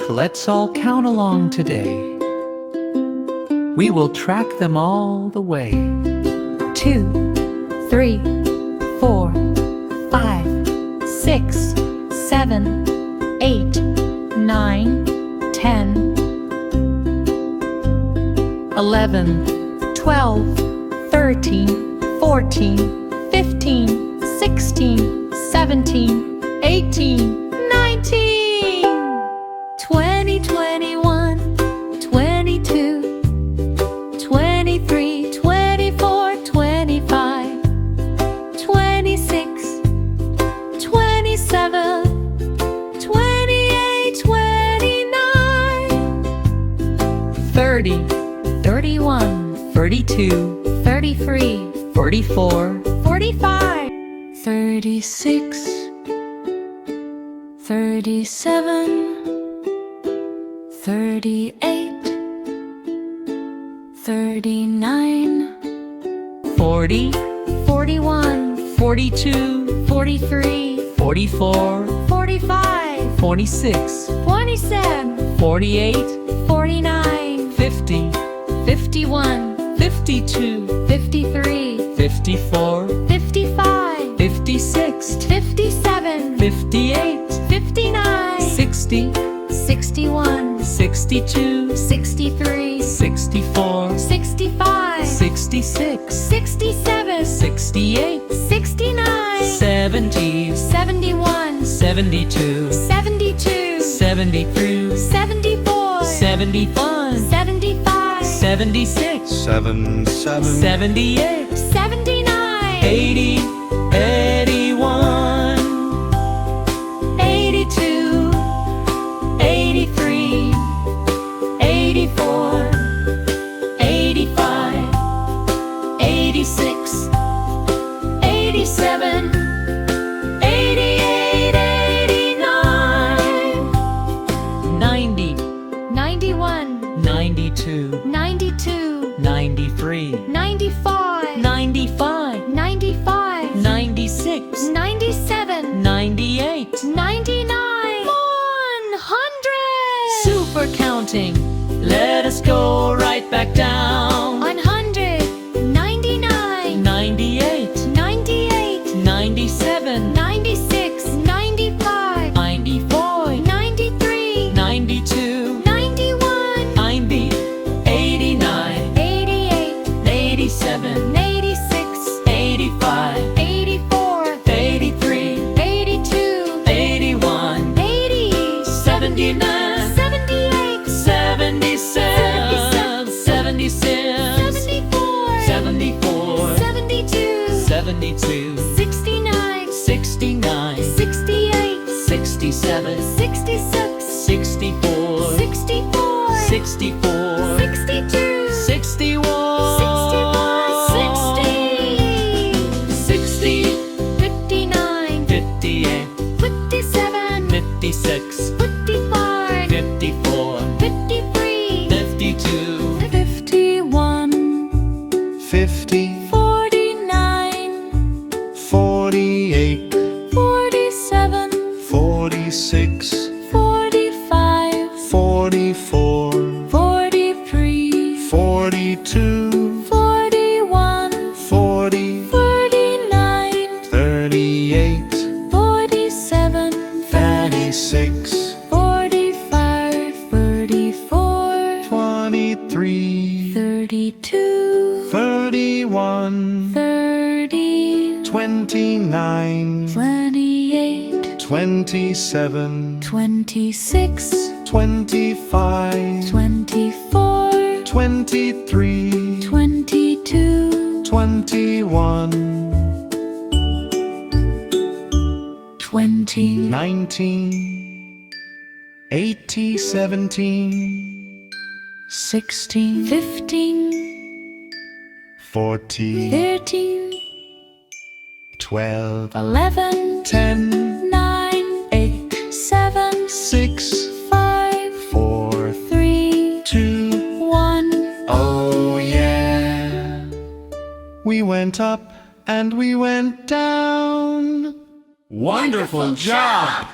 let's all count along today. We will track them all the way. 2, 3, 4, 5, 6, 7, 8, 9, 10, 11, 12, 13, 14, 15, 16, 17, 18, 19, 20, 21, 22, 23, 24, 25, 26, 27, 28, 29, 30, 31, 32, 33, 44, 45, 36, 37, 38, 39, 40, 41, 42, 43, 44, 45, 46, 47, 48, 49, 50, 51, 52, 53, 54, 55, 56, 57, 58, 59, 60, 61, 62, 63, 64, 65, 66, 67, 68, 69, 70, 71, 72, 72, 73, 74, 71, 75, 76, 77, 78, 79, 80, 81, 82, 83, 84, 85, 86, 87, 88, 89, 90, 91, 92, 92, 93, 95, 95, 95, 96, 97, 98, 99, 100. Super counting. Let us go right back down. 100, 99, 98, 98, 97, 96, 95, 94, 93, 92, 91, 90, 89, 88, 87, 86, 85, 84, 83, 82, 81, 80, 79, 78, 77, 76, 74, 74, 72, 72, 69, 69, 68, 67, 66, 64, 64, 64, 62, 61, 60, 59, 58, 57, 56, 55, 54, 53, 52, 51, 50, 49, 48, 47, 46, 45, 44, 43, 42, 41, 40, 39, 38, 47, 36, 45, 34, 23, 32, 31, 30, 29, 28, 27, 26, 25, 24, 23, 22, 21, 20, 19, 80, 17, 16, 15, 14, 13, 12, 11, 10, 9, 8, 7, 6, 5, 4, 3, 2, 1. oh yeah. We went up and we went down. Wonderful job!